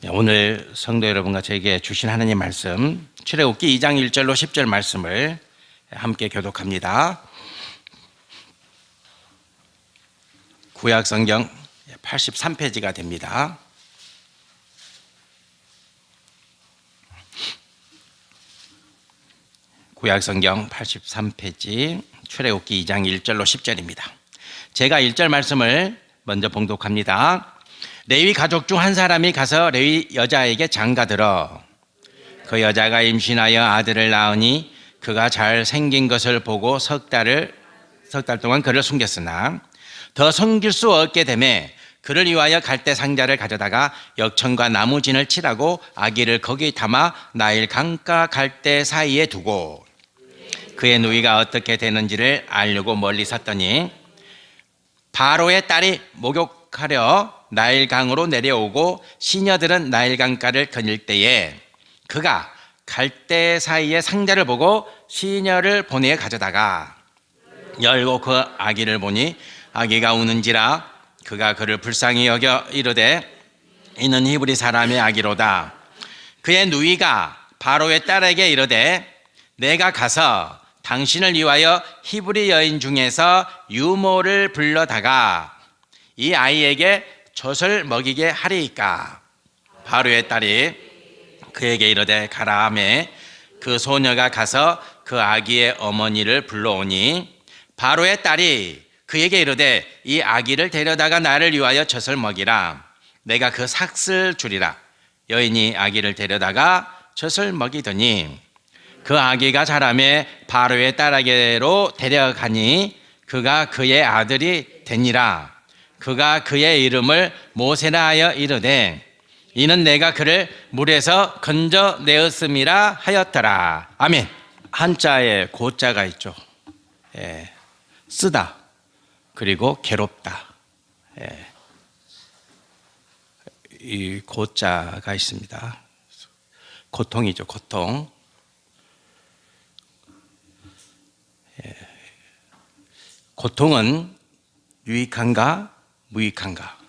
오늘 성도 여러분과 저에게 주신 하나님 말씀 출애굽기 2장 1절로 10절 말씀을 함께 교독합니다. 구약성경 83페이지가 됩니다. 구약성경 83페이지 출애굽기 2장 1절로 10절입니다. 제가 1절 말씀을 먼저 봉독합니다. 레위 가족 중 한 사람이 가서 레위 여자에게 장가들어 그 여자가 임신하여 아들을 낳으니 그가 잘 생긴 것을 보고 석 달 동안 그를 숨겼으나 더 숨길 수 없게 되매 그를 위하여 갈대 상자를 가져다가 역청과 나무진을 칠하고 아기를 거기 담아 나일 강가 갈대 사이에 두고 그의 누이가 어떻게 되는지를 알려고 멀리 섰더니 바로의 딸이 목욕하려 나일강으로 내려오고 시녀들은 나일강가를 거닐 때에 그가 갈대 사이에 상자를 보고 시녀를 보내 가져다가 열고 그 아기를 보니 아기가 우는지라 그가 그를 불쌍히 여겨 이르되 이는 히브리 사람의 아기로다. 그의 누이가 바로의 딸에게 이르되 내가 가서 당신을 위하여 히브리 여인 중에서 유모를 불러다가 이 아이에게 젖을 먹이게 하리이까. 바로의 딸이 그에게 이르되 가라 하매 그 소녀가 가서 그 아기의 어머니를 불러오니 바로의 딸이 그에게 이르되 이 아기를 데려다가 나를 위하여 젖을 먹이라. 내가 그 삭슬 주리라. 여인이 아기를 데려다가 젖을 먹이더니 그 아기가 자라매 바로의 딸에게로 데려가니 그가 그의 아들이 되니라. 그가 그의 이름을 모세라 하여 이르되 이는 내가 그를 물에서 건져내었음이라 하였더라. 아멘. 한자에 고자가 있죠. 쓰다 그리고 괴롭다. 이 고자가 있습니다. 고통이죠. 고통. 고통은 유익한가 무익한가?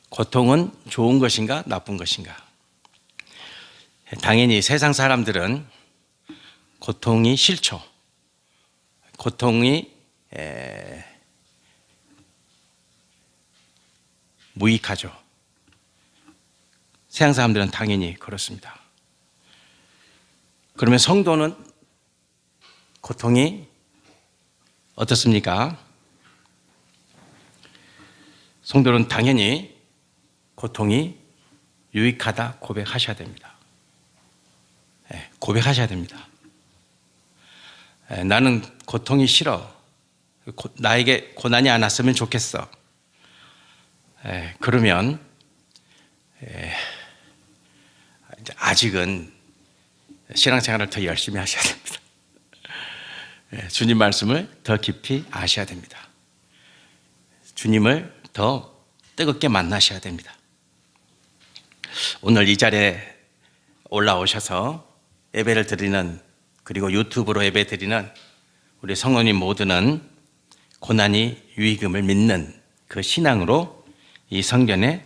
고통은 좋은 것인가 나쁜 것인가? 당연히 세상 사람들은 고통이 싫죠. 고통이 무익하죠. 세상 사람들은 당연히 그렇습니다. 그러면 성도는 고통이 어떻습니까? 성도는 당연히 고통이 유익하다 고백하셔야 됩니다. 고백하셔야 됩니다. 나는 고통이 싫어. 나에게 고난이 안 왔으면 좋겠어. 그러면 아직은 신앙생활을 더 열심히 하셔야 됩니다. 주님 말씀을 더 깊이 아셔야 됩니다. 주님을 더 뜨겁게 만나셔야 됩니다. 오늘 이 자리에 올라오셔서 예배를 드리는 그리고 유튜브로 예배 드리는 우리 성도님 모두는 고난이 유익음을 믿는 그 신앙으로 이 성전에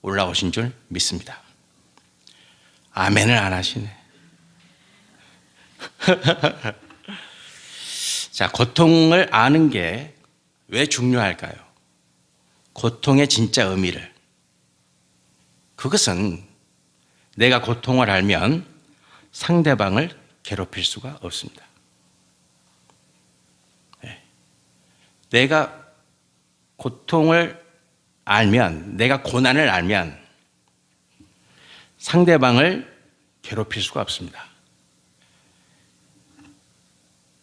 올라오신 줄 믿습니다. 아멘을 안 하시네. 자, 고통을 아는 게 왜 중요할까요? 고통의 진짜 의미를. 그것은 내가 고통을 알면 상대방을 괴롭힐 수가 없습니다. 내가 고통을 알면, 내가 고난을 알면 상대방을 괴롭힐 수가 없습니다.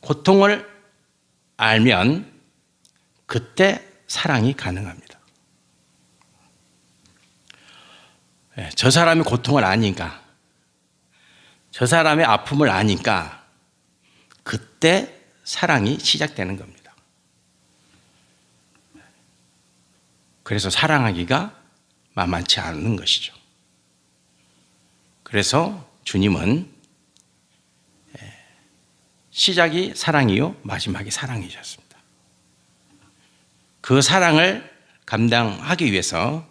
고통을 알면 그때 사랑이 가능합니다. 저 사람이 고통을 아니까, 저 사람의 아픔을 아니까 그때 사랑이 시작되는 겁니다. 그래서 사랑하기가 만만치 않은 것이죠. 그래서 주님은 시작이 사랑이요 마지막이 사랑이셨습니다. 그 사랑을 감당하기 위해서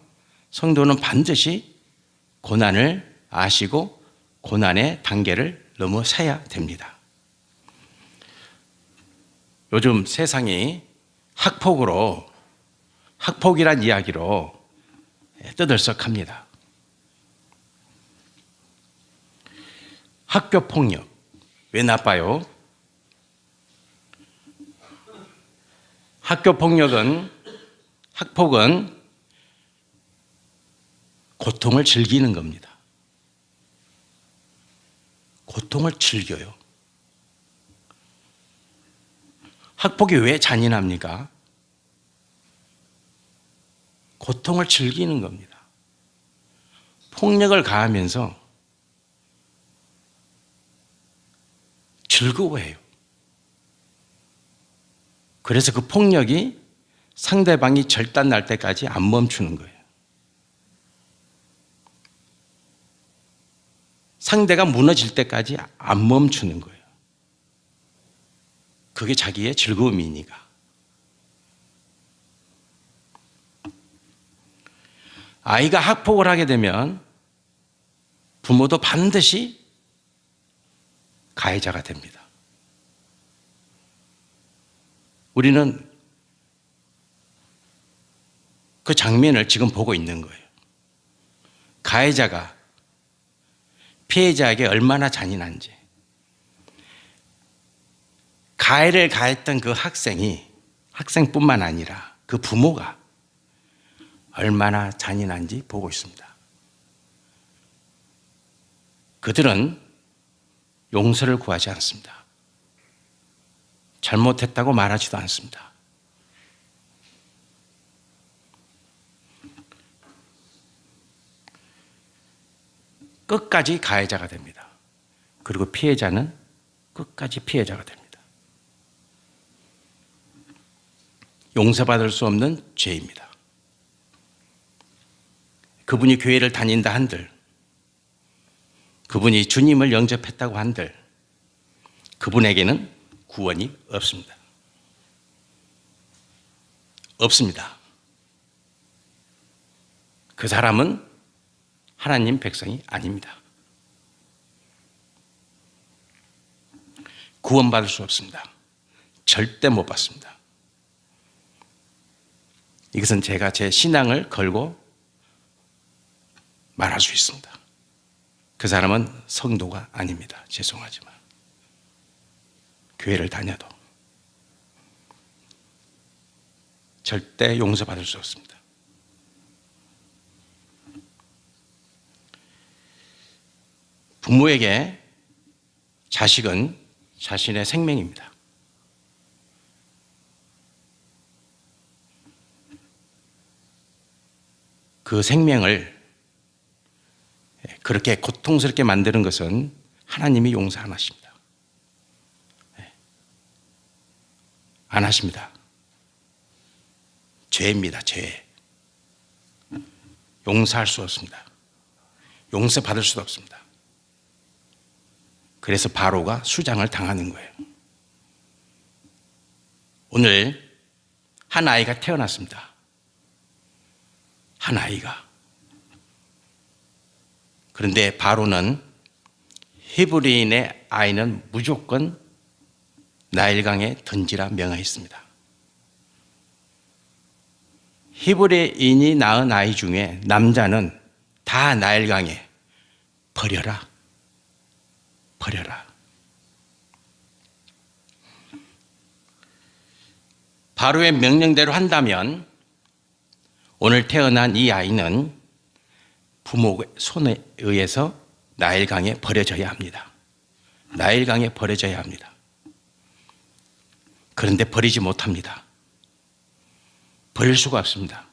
성도는 반드시 고난을 아시고 고난의 단계를 넘어서야 됩니다. 요즘 세상이 학폭이란 이야기로 떠들썩합니다. 학교 폭력 왜 나빠요? 학폭은 고통을 즐기는 겁니다. 고통을 즐겨요. 학폭이 왜 잔인합니까? 고통을 즐기는 겁니다. 폭력을 가하면서 즐거워해요. 그래서 그 폭력이 상대방이 절단 날 때까지 안 멈추는 거예요. 상대가 무너질 때까지 안 멈추는 거예요. 그게 자기의 즐거움이니까. 아이가 학폭을 하게 되면 부모도 반드시 가해자가 됩니다. 우리는 그 장면을 지금 보고 있는 거예요. 가해자가 피해자에게 얼마나 잔인한지. 가해를 가했던 그 학생뿐만 아니라 그 부모가 얼마나 잔인한지 보고 있습니다. 그들은 용서를 구하지 않습니다. 잘못했다고 말하지도 않습니다. 끝까지 가해자가 됩니다. 그리고 피해자는 끝까지 피해자가 됩니다. 용서받을 수 없는 죄입니다. 그분이 교회를 다닌다 한들, 그분이 주님을 영접했다고 한들, 그분에게는 구원이 없습니다. 없습니다. 그 사람은 하나님 백성이 아닙니다. 구원받을 수 없습니다. 절대 못 받습니다. 이것은 제가 제 신앙을 걸고 말할 수 있습니다. 그 사람은 성도가 아닙니다. 죄송하지만. 교회를 다녀도 절대 용서받을 수 없습니다. 부모에게 자식은 자신의 생명입니다. 그 생명을 그렇게 고통스럽게 만드는 것은 하나님이 용서 안 하십니다. 안 하십니다. 죄입니다. 죄. 용서할 수 없습니다. 용서받을 수도 없습니다. 그래서 바로가 수장을 당하는 거예요. 오늘 한 아이가 태어났습니다. 한 아이가. 그런데 바로는 히브리인의 아이는 무조건 나일강에 던지라 명하였습니다. 히브리인이 낳은 아이 중에 남자는 다 나일강에 버려라. 버려라. 바로의 명령대로 한다면 오늘 태어난 이 아이는 부모의 손에 의해서 나일강에 버려져야 합니다. 나일강에 버려져야 합니다. 그런데 버리지 못합니다. 버릴 수가 없습니다.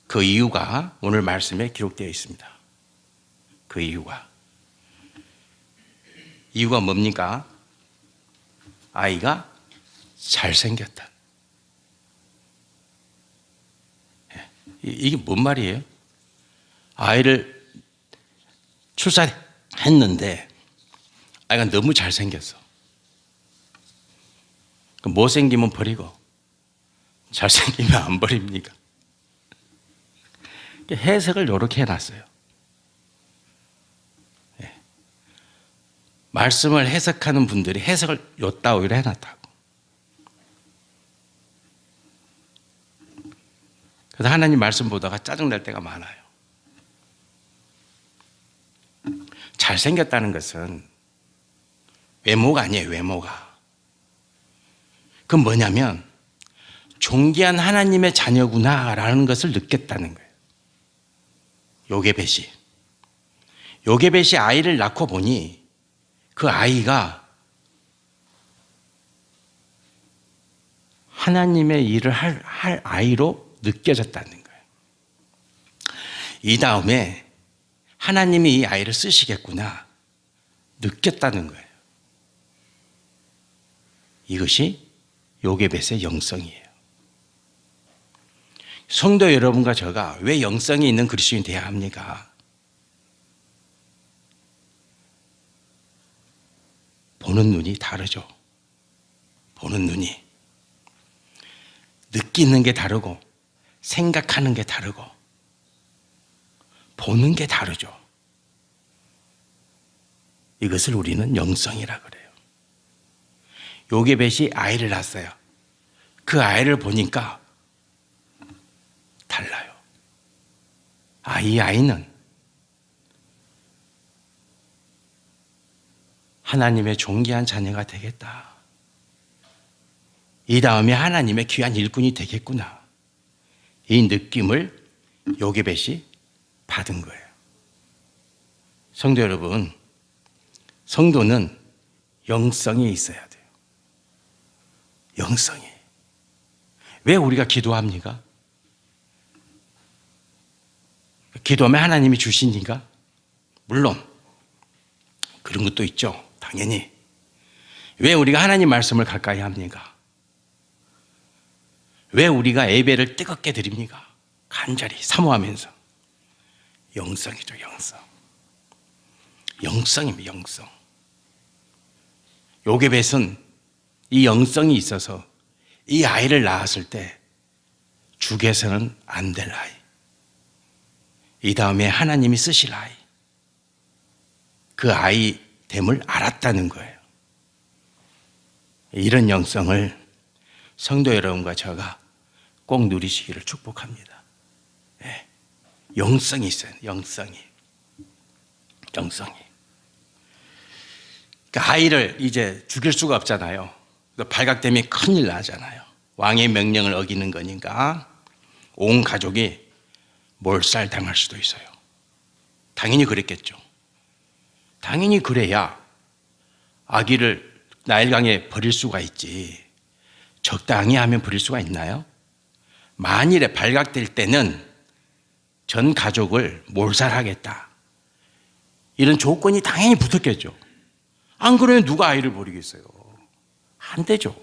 그 이유가 오늘 말씀에 기록되어 있습니다. 그 이유가 뭡니까? 아이가 잘생겼다. 이게 뭔 말이에요? 아이를 출산했는데 아이가 너무 잘생겼어. 못생기면 버리고 잘생기면 안 버립니까? 해석을 이렇게 해놨어요. 말씀을 해석하는 분들이 해석을 요따위로 해놨다고. 그래서 하나님 말씀 보다가 짜증날 때가 많아요. 잘생겼다는 것은 외모가 아니에요, 외모가. 그건 뭐냐면 존귀한 하나님의 자녀구나라는 것을 느꼈다는 거예요. 요게벳이. 요게벳이 아이를 낳고 보니 그 아이가 하나님의 일을 할 아이로 느껴졌다는 거예요. 이 다음에 하나님이 이 아이를 쓰시겠구나 느꼈다는 거예요. 이것이 요게벳의 영성이에요. 성도 여러분과 제가 왜 영성이 있는 그리스도인이 되어야 합니까? 보는 눈이 다르죠. 보는 눈이. 느끼는 게 다르고 생각하는 게 다르고 보는 게 다르죠. 이것을 우리는 영성이라 그래요. 요게벳이 아이를 낳았어요. 그 아이를 보니까 달라요. 이 아이는 하나님의 존귀한 자녀가 되겠다. 이 다음에 하나님의 귀한 일꾼이 되겠구나. 이 느낌을 요게벳이 받은 거예요. 성도 여러분, 성도는 영성이 있어야 돼요. 영성이. 왜 우리가 기도합니까? 기도하면 하나님이 주시니까? 물론 그런 것도 있죠. 당연히. 왜 우리가 하나님 말씀을 가까이 합니까? 왜 우리가 예배를 뜨겁게 드립니까? 간절히 사모하면서. 영성이죠, 영성. 영성입니다, 영성. 요게벳은 이 영성이 있어서 이 아이를 낳았을 때 죽여서는 안 될 아이. 이 다음에 하나님이 쓰실 아이. 그 아이 됨을 알았다는 거예요. 이런 영성을 성도 여러분과 제가 꼭 누리시기를 축복합니다. 네. 영성이 있어요. 영성이. 영성이. 그러니까 아이를 이제 죽일 수가 없잖아요. 발각되면 큰일 나잖아요. 왕의 명령을 어기는 거니까 온 가족이 몰살당할 수도 있어요. 당연히 그랬겠죠. 당연히 그래야 아기를 나일강에 버릴 수가 있지. 적당히 하면 버릴 수가 있나요? 만일에 발각될 때는 전 가족을 몰살하겠다. 이런 조건이 당연히 붙었겠죠. 안 그러면 누가 아이를 버리겠어요? 안 되죠.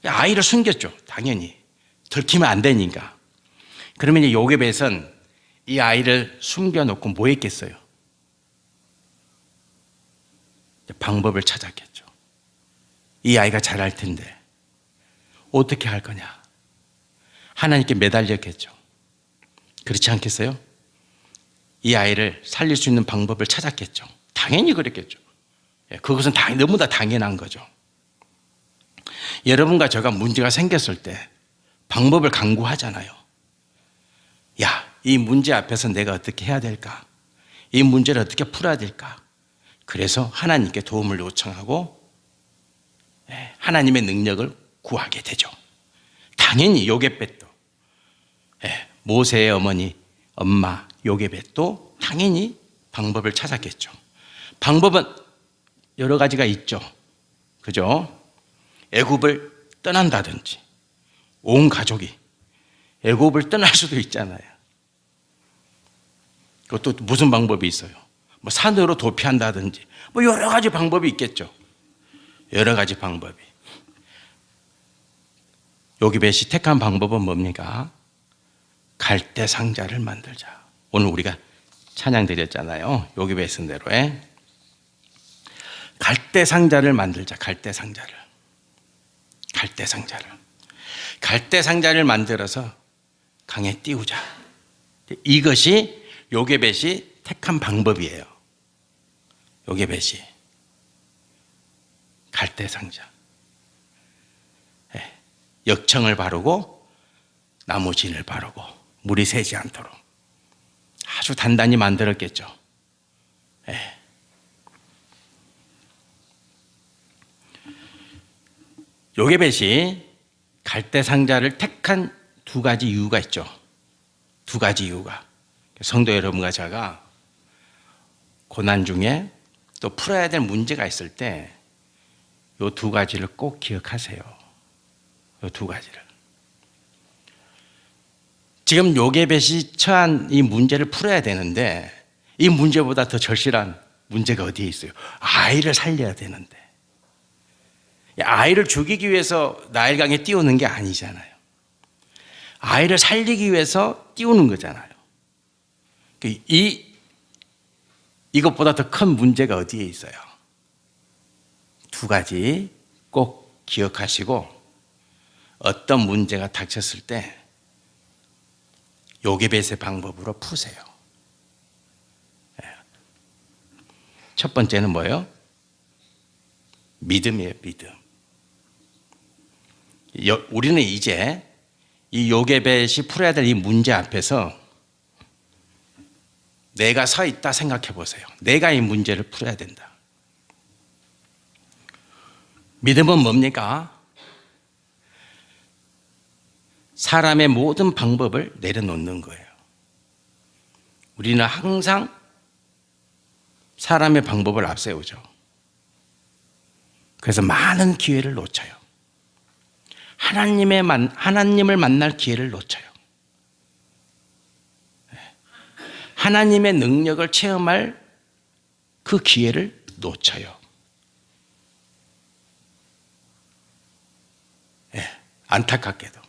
아이를 숨겼죠. 당연히. 들키면 안 되니까. 그러면 이제 요게벳은 이 아이를 숨겨놓고 뭐 했겠어요? 방법을 찾았겠죠. 이 아이가 자랄 텐데 어떻게 할 거냐? 하나님께 매달렸겠죠. 그렇지 않겠어요? 이 아이를 살릴 수 있는 방법을 찾았겠죠. 당연히 그랬겠죠. 그것은 너무나 당연한 거죠. 여러분과 제가 문제가 생겼을 때 방법을 강구하잖아요. 야, 이 문제 앞에서 내가 어떻게 해야 될까? 이 문제를 어떻게 풀어야 될까? 그래서 하나님께 도움을 요청하고 하나님의 능력을 구하게 되죠. 당연히 요게벳도 모세의 엄마 요게벳도 당연히 방법을 찾았겠죠. 방법은 여러 가지가 있죠. 그죠? 애굽을 떠난다든지 온 가족이 애굽을 떠날 수도 있잖아요. 그것도 무슨 방법이 있어요? 뭐 산으로 도피한다든지 뭐 여러 가지 방법이 있겠죠. 여러 가지 방법이. 요게벳이 택한 방법은 뭡니까? 갈대 상자를 만들자. 오늘 우리가 찬양 드렸잖아요. 요게벳은 대로에 갈대 상자를 만들자. 갈대 상자를. 갈대 상자를 만들어서 강에 띄우자. 이것이 요게벳이 택한 방법이에요. 요게벳이 갈대상자, 역청을 바르고 나무진을 바르고 물이 새지 않도록 아주 단단히 만들었겠죠. 요게벳이 갈대상자를 택한 두 가지 이유가 있죠. 두 가지 이유가. 성도 여러분과 제가 고난 중에 또 풀어야 될 문제가 있을 때 이 두 가지를 꼭 기억하세요. 이 두 가지를. 지금 요게벳이 처한 이 문제를 풀어야 되는데 이 문제보다 더 절실한 문제가 어디에 있어요? 아이를 살려야 되는데 아이를 죽이기 위해서 나일강에 띄우는 게 아니잖아요. 아이를 살리기 위해서 띄우는 거잖아요. 이것보다 더 큰 문제가 어디에 있어요? 두 가지 꼭 기억하시고 어떤 문제가 닥쳤을 때 요게벳의 방법으로 푸세요. 첫 번째는 뭐예요? 믿음이에요, 믿음. 우리는 이제 이 요게벳이 풀어야 될 이 문제 앞에서 내가 서 있다 생각해 보세요. 내가 이 문제를 풀어야 된다. 믿음은 뭡니까? 사람의 모든 방법을 내려놓는 거예요. 우리는 항상 사람의 방법을 앞세우죠. 그래서 많은 기회를 놓쳐요. 하나님을 만날 기회를 놓쳐요. 하나님의 능력을 체험할 그 기회를 놓쳐요. 안타깝게도.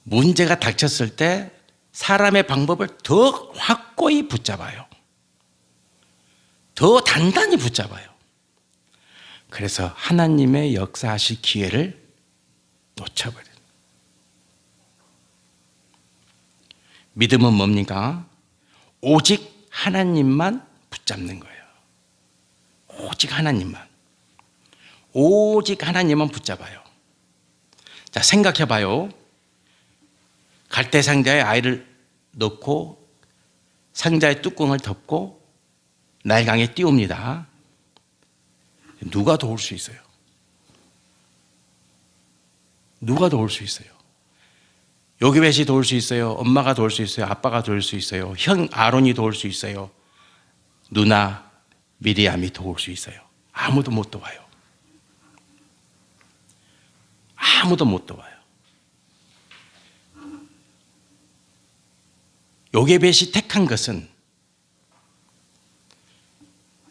문제가 닥쳤을 때 사람의 방법을 더 확고히 붙잡아요. 더 단단히 붙잡아요. 그래서 하나님의 역사하실 기회를 놓쳐버려요. 믿음은 뭡니까? 오직 하나님만 붙잡는 거예요. 오직 하나님만. 오직 하나님만 붙잡아요. 자, 생각해 봐요. 갈대상자에 아이를 넣고 상자의 뚜껑을 덮고 나일강에 띄웁니다. 누가 도울 수 있어요? 누가 도울 수 있어요? 요게벳이 도울 수 있어요. 엄마가 도울 수 있어요. 아빠가 도울 수 있어요. 형 아론이 도울 수 있어요. 누나 미리암이 도울 수 있어요. 아무도 못 도와요. 아무도 못 도와요. 요게벳이 택한 것은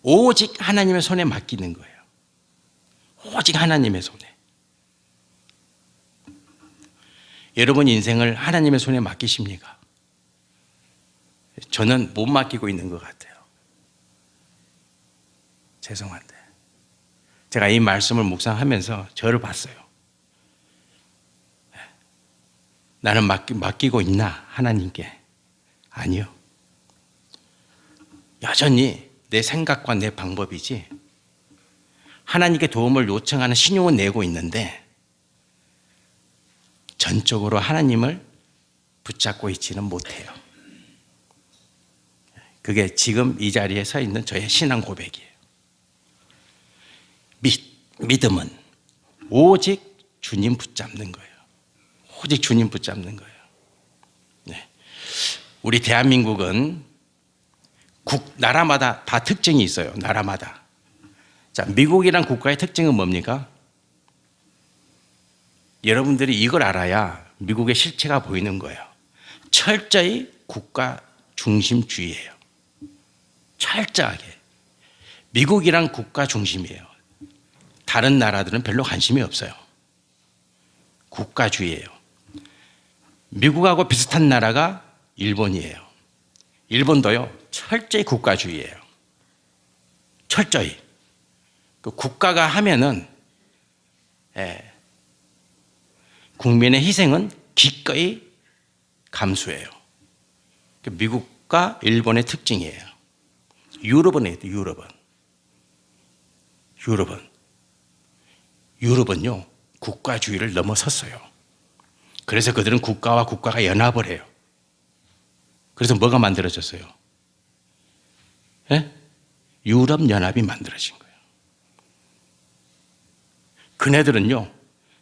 오직 하나님의 손에 맡기는 거예요. 오직 하나님의 손에. 여러분 인생을 하나님의 손에 맡기십니까? 저는 못 맡기고 있는 것 같아요. 죄송한데. 제가 이 말씀을 묵상하면서 저를 봤어요. 나는 맡기고 있나? 하나님께. 아니요. 여전히 내 생각과 내 방법이지 하나님께 도움을 요청하는 신용은 내고 있는데 전적으로 하나님을 붙잡고 있지는 못해요. 그게 지금 이 자리에 서 있는 저의 신앙 고백이에요. 믿음은 오직 주님 붙잡는 거예요. 오직 주님 붙잡는 거예요. 네. 우리 대한민국은 나라마다 다 특징이 있어요. 나라마다. 자, 미국이란 국가의 특징은 뭡니까? 여러분들이 이걸 알아야 미국의 실체가 보이는 거예요. 철저히 국가 중심주의예요. 철저하게. 미국이란 국가 중심이에요. 다른 나라들은 별로 관심이 없어요. 국가주의예요. 미국하고 비슷한 나라가 일본이에요. 일본도요, 철저히 국가주의예요. 철저히. 그 국가가 하면은 국민의 희생은 기꺼이 감수해요. 미국과 일본의 특징이에요. 유럽은 유럽은요 국가주의를 넘어섰어요. 그래서 그들은 국가와 국가가 연합을 해요. 그래서 뭐가 만들어졌어요? 예? 유럽연합이 만들어진 거예요. 그네들은요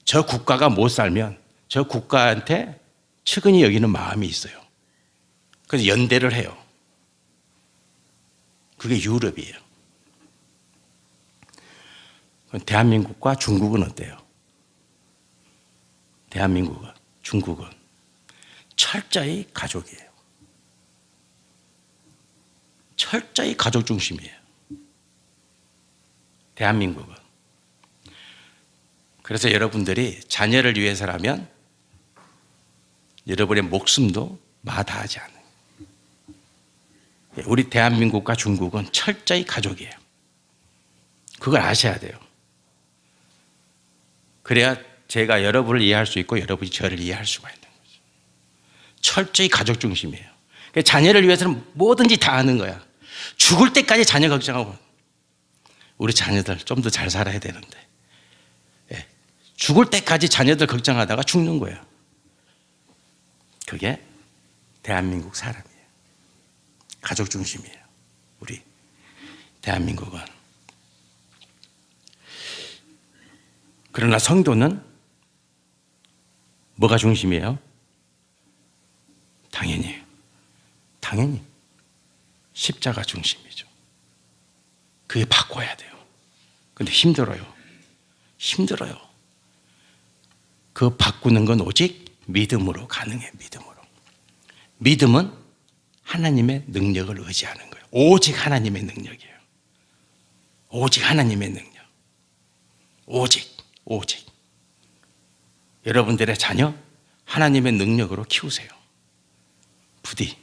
저 국가가 못 살면 저 국가한테 측은히 여기는 마음이 있어요. 그래서 연대를 해요. 그게 유럽이에요. 대한민국과 중국은 어때요? 대한민국은, 중국은 철저히 가족이에요. 철저히 가족 중심이에요. 대한민국은. 그래서 여러분들이 자녀를 위해서라면 여러분의 목숨도 마다하지 않아요. 우리 대한민국과 중국은 철저히 가족이에요. 그걸 아셔야 돼요. 그래야 제가 여러분을 이해할 수 있고 여러분이 저를 이해할 수가 있는 거죠. 철저히 가족 중심이에요. 자녀를 위해서는 뭐든지 다 하는 거야. 죽을 때까지 자녀 걱정하고. 우리 자녀들 좀 더 잘 살아야 되는데 죽을 때까지 자녀들 걱정하다가 죽는 거예요. 그게 대한민국 사람이에요. 가족 중심이에요. 우리 대한민국은. 그러나 성도는 뭐가 중심이에요? 당연히 십자가 중심이죠. 그게 바꿔야 돼요. 근데 힘들어요. 그 바꾸는 건 오직 믿음으로 가능해. 믿음은 하나님의 능력을 의지하는 거예요. 오직 하나님의 능력이에요. 오직 하나님의 능력. 오직. 여러분들의 자녀 하나님의 능력으로 키우세요. 부디.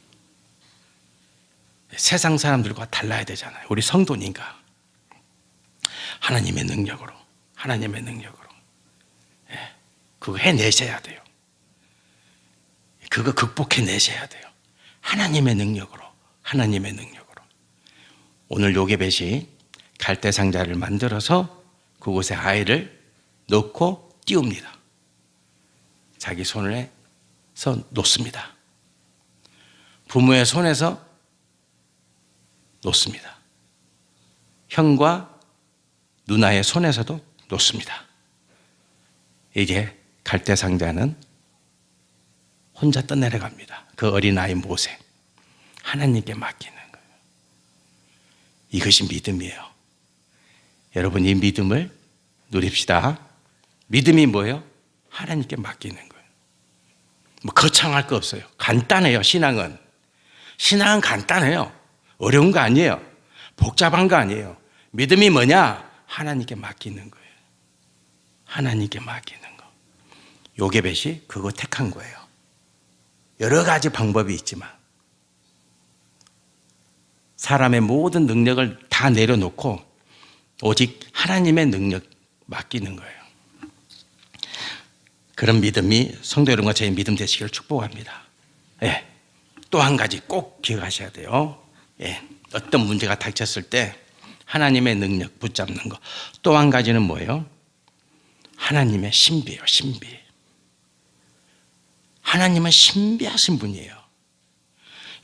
세상 사람들과 달라야 되잖아요. 우리 성도니까. 하나님의 능력으로. 그거 해내셔야 돼요. 그거 극복해내셔야 돼요. 하나님의 능력으로. 오늘 요게벳이 갈대상자를 만들어서 그곳에 아이를 넣고 띄웁니다. 자기 손에서 놓습니다. 부모의 손에서 놓습니다. 형과 누나의 손에서도 놓습니다. 이제 갈대상자는 혼자 떠내려갑니다. 그 어린아이 모세 하나님께 맡기는 거예요. 이것이 믿음이에요. 여러분 이 믿음을 누립시다. 믿음이 뭐예요? 하나님께 맡기는 거예요. 뭐 거창할 거 없어요. 간단해요. 신앙은 간단해요. 어려운 거 아니에요. 복잡한 거 아니에요. 믿음이 뭐냐? 하나님께 맡기는 거예요. 하나님께 맡기는 거. 요게벳이 그거 택한 거예요. 여러 가지 방법이 있지만 사람의 모든 능력을 다 내려놓고 오직 하나님의 능력 맡기는 거예요. 그런 믿음이 성도 여러분과 저의 믿음 되시기를 축복합니다. 예. 또 한 가지 꼭 기억하셔야 돼요. 예. 어떤 문제가 닥쳤을 때 하나님의 능력 붙잡는 거. 또 한 가지는 뭐예요? 하나님의 신비예요. 신비. 하나님은 신비하신 분이에요.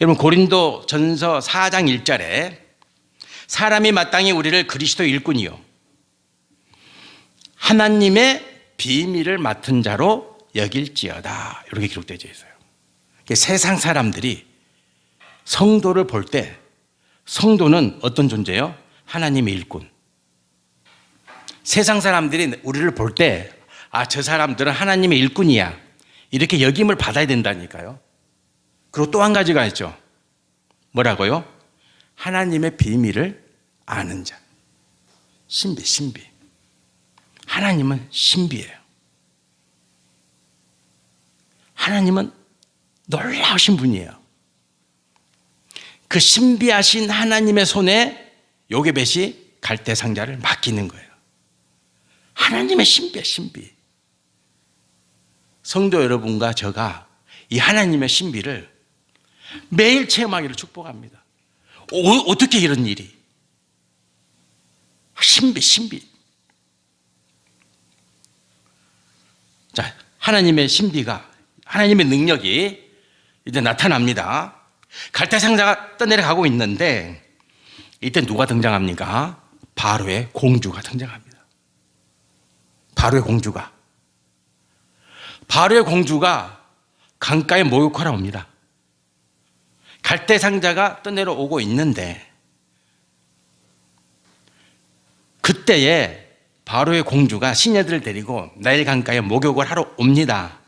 여러분 고린도 전서 4장 1절에 사람이 마땅히 우리를 그리스도 일꾼이요 하나님의 비밀을 맡은 자로 여길지어다 이렇게 기록되어 있어요. 세상 사람들이 성도를 볼 때 성도는 어떤 존재예요? 하나님의 일꾼. 세상 사람들이 우리를 볼 때 저 사람들은 하나님의 일꾼이야 이렇게 여김을 받아야 된다니까요. 그리고 또 한 가지가 있죠. 뭐라고요? 하나님의 비밀을 아는 자. 신비. 하나님은 신비예요. 하나님은 놀라우신 분이에요. 그 신비하신 하나님의 손에 요게벳이 갈대상자를 맡기는 거예요. 하나님의 신비. 성도 여러분과 저가 이 하나님의 신비를 매일 체험하기를 축복합니다. 어떻게 이런 일이? 신비. 자, 하나님의 신비가, 하나님의 능력이 이제 나타납니다. 갈대상자가 떠내려가고 있는데 이때 누가 등장합니까? 바로의 공주가 등장합니다. 바로의 공주가 강가에 목욕하러 옵니다. 갈대상자가 떠내려오고 있는데 그때에 바로의 공주가 시녀들을 데리고 나일 강가에 목욕을 하러 옵니다.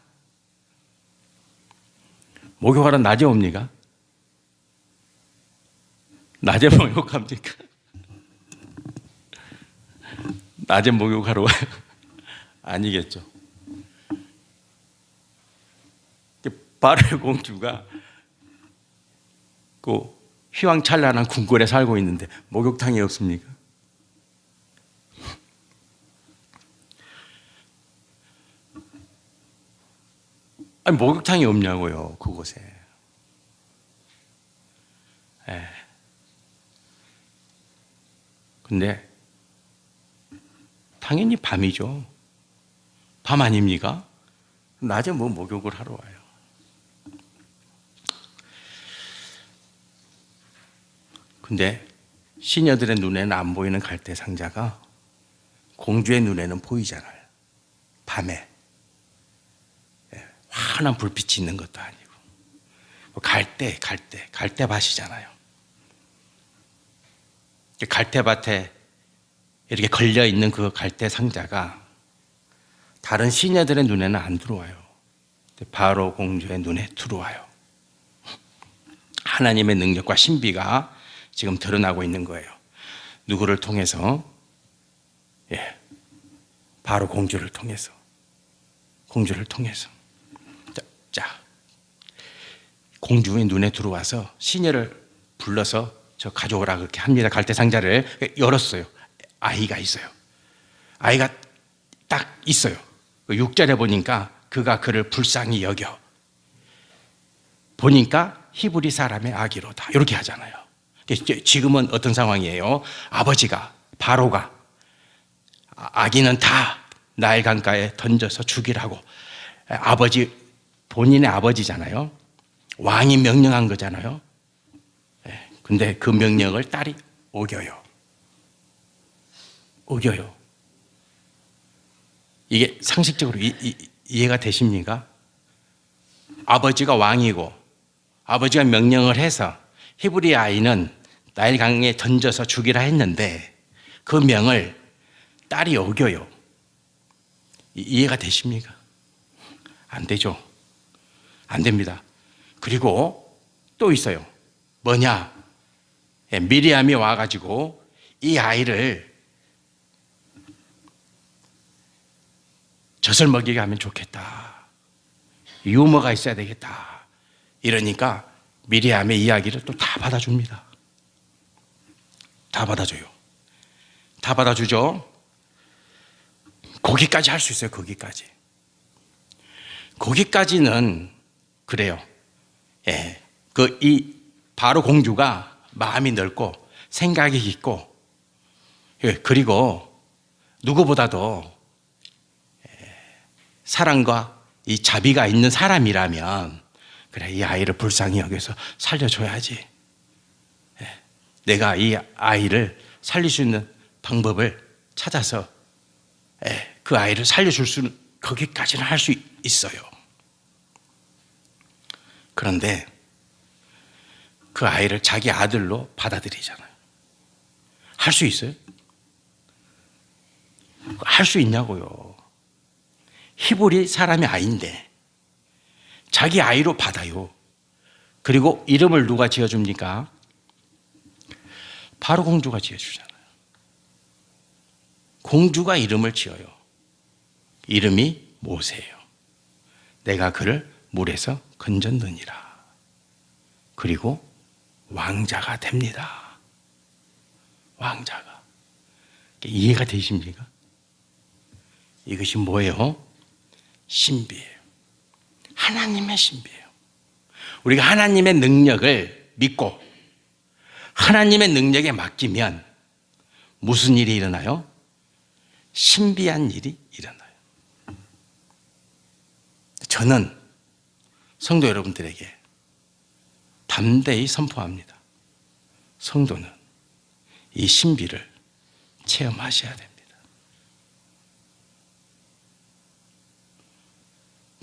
목욕하러 낮에 옵니까? 낮에 목욕합니까? 낮에 목욕하러 와요? 아니겠죠. 바로의 공주가 그 휘황찬란한 궁궐에 살고 있는데 목욕탕이 없습니까? 아니, 목욕탕이 없냐고요, 그곳에. 근데 당연히 밤이죠. 밤 아닙니까? 낮에 뭐 목욕을 하러 와요. 근데 시녀들의 눈에는 안 보이는 갈대상자가 공주의 눈에는 보이잖아요. 밤에 환한 불빛이 있는 것도 아니고 갈대밭이잖아요. 갈대밭에 이렇게 걸려있는 그 갈대상자가 다른 시녀들의 눈에는 안 들어와요. 바로 공주의 눈에 들어와요. 하나님의 능력과 신비가 지금 드러나고 있는 거예요. 누구를 통해서? 바로 공주를 통해서. 자, 공주의 눈에 들어와서 시녀를 불러서 저 가져오라 그렇게 합니다. 갈대상자를 열었어요. 아이가 있어요. 아이가 딱 있어요. 6절에 보니까 그가 그를 불쌍히 여겨 보니까 히브리 사람의 아기로다 이렇게 하잖아요. 지금은 어떤 상황이에요? 아버지가, 바로가 아기는 다 나일 강가에 던져서 죽이라고, 본인의 아버지잖아요. 왕이 명령한 거잖아요. 근데 그 명령을 딸이 어겨요. 이게 상식적으로 이해가 되십니까? 아버지가 왕이고 아버지가 명령을 해서 히브리 아이는 나일 강에 던져서 죽이라 했는데 그 명을 딸이 어겨요. 이해가 되십니까? 안 되죠. 안 됩니다. 그리고 또 있어요. 뭐냐? 미리암이 와가지고 이 아이를 젖을 먹이게 하면 좋겠다. 유머가 있어야 되겠다. 이러니까 미리암의 이야기를 또 다 받아줍니다. 다 받아줘요. 다 받아주죠. 거기까지 할 수 있어요. 거기까지는 그래요. 이 바로 공주가 마음이 넓고 생각이 깊고, 그리고 누구보다도 사랑과 이 자비가 있는 사람이라면 그래, 이 아이를 불쌍히 여겨서 살려줘야지. 내가 이 아이를 살릴 수 있는 방법을 찾아서 그 아이를 살려줄 수는, 거기까지는 할 수 있어요. 그런데 그 아이를 자기 아들로 받아들이잖아요. 할 수 있어요? 할 수 있냐고요. 히브리 사람이 아닌데 자기 아이로 받아요. 그리고 이름을 누가 지어줍니까? 바로 공주가 지어주잖아요. 공주가 이름을 지어요. 이름이 모세예요. 내가 그를 물에서 건졌느니라. 그리고 왕자가 됩니다. 왕자가. 이해가 되십니까? 이것이 뭐예요? 신비예요. 하나님의 신비예요. 우리가 하나님의 능력을 믿고 하나님의 능력에 맡기면 무슨 일이 일어나요? 신비한 일이 일어나요. 저는 성도 여러분들에게 담대히 선포합니다. 성도는 이 신비를 체험하셔야 됩니다.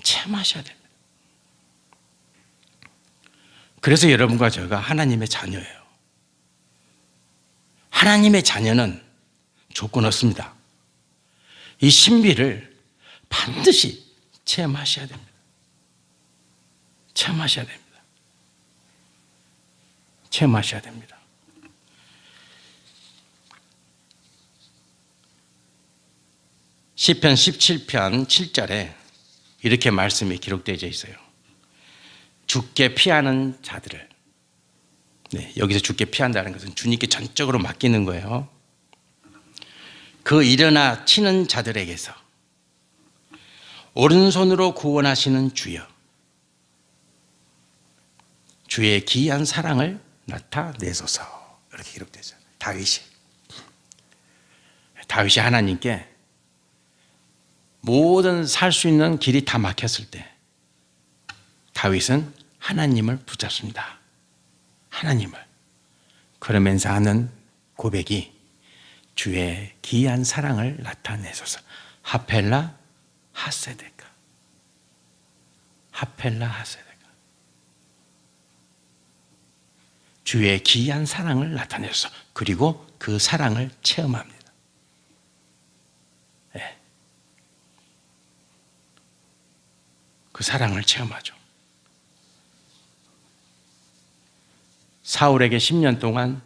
체험하셔야 됩니다. 그래서 여러분과 제가 하나님의 자녀예요. 하나님의 자녀는 조건 없습니다. 이 신비를 반드시 체험하셔야 됩니다. 체험하셔야 됩니다. 체험하셔야 됩니다. 시편 17편 7절에 이렇게 말씀이 기록되어 있어요. 주께 피하는 자들을, 여기서 주께 피한다는 것은 주님께 전적으로 맡기는 거예요. 그 일어나 치는 자들에게서 오른손으로 구원하시는 주여, 주의 기이한 사랑을 나타내소서. 이렇게 기록되어 있어요. 다윗이 하나님께 모든 살 수 있는 길이 다 막혔을 때 다윗은 하나님을 붙잡습니다. 하나님을. 그러면서 하는 고백이 주의 기이한 사랑을 나타내소서. 하펠라 하세데카. 하펠라 하세데카. 주의 기이한 사랑을 나타내소서. 그리고 그 사랑을 체험합니다. 그 사랑을 체험하죠. 사울에게 10년 동안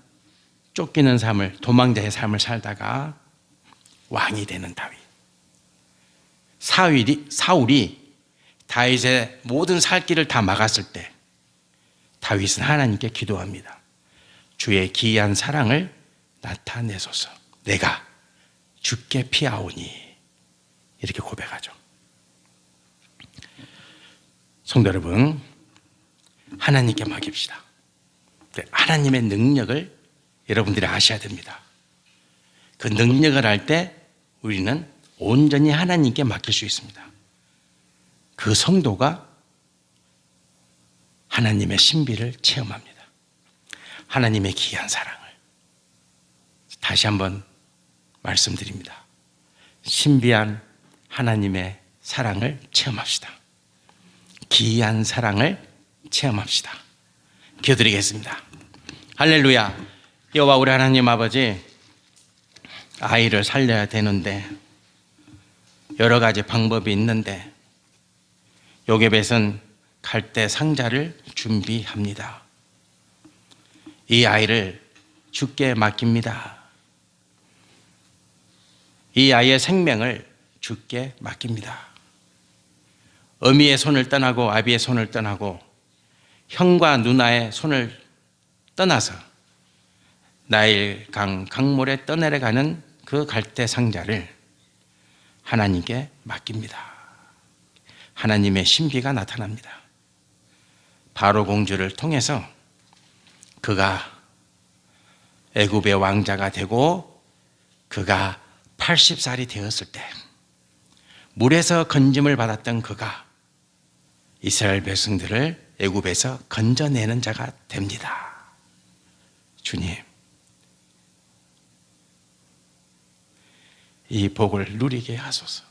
쫓기는 삶을, 도망자의 삶을 살다가 왕이 되는 다윗. 사울이 다윗의 모든 살 길을 다 막았을 때 다윗은 하나님께 기도합니다. 주의 기이한 사랑을 나타내소서. 내가 주께 피하오니. 이렇게 고백하죠. 성도 여러분, 하나님께 맡깁시다. 하나님의 능력을 여러분들이 아셔야 됩니다. 그 능력을 알 때 우리는 온전히 하나님께 맡길 수 있습니다. 그 성도가 하나님의 신비를 체험합니다. 하나님의 기이한 사랑을. 다시 한번 말씀드립니다. 신비한 하나님의 사랑을 체험합시다. 기이한 사랑을 체험합시다. 기도드리겠습니다. 할렐루야. 여호와 우리 하나님 아버지, 아이를 살려야 되는데 여러 가지 방법이 있는데 요셉은 갈대 상자를 준비합니다. 이 아이를 주께 맡깁니다. 이 아이의 생명을 주께 맡깁니다. 어미의 손을 떠나고 아비의 손을 떠나고 형과 누나의 손을 떠나서 나일 강물에 떠내려가는 그 갈대 상자를 하나님께 맡깁니다. 하나님의 신비가 나타납니다. 바로 공주를 통해서 그가 애굽의 왕자가 되고 그가 80살이 되었을 때 물에서 건짐을 받았던 그가 이스라엘 백성들을 애굽에서 건져내는 자가 됩니다. 주님, 이 복을 누리게 하소서.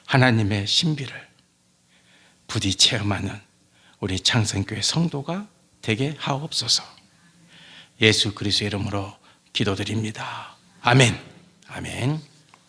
하나님의 신비를 부디 체험하는 우리 창성교회 성도가 되게 하옵소서. 예수 그리스도의 이름으로 기도드립니다. 아멘. 아멘.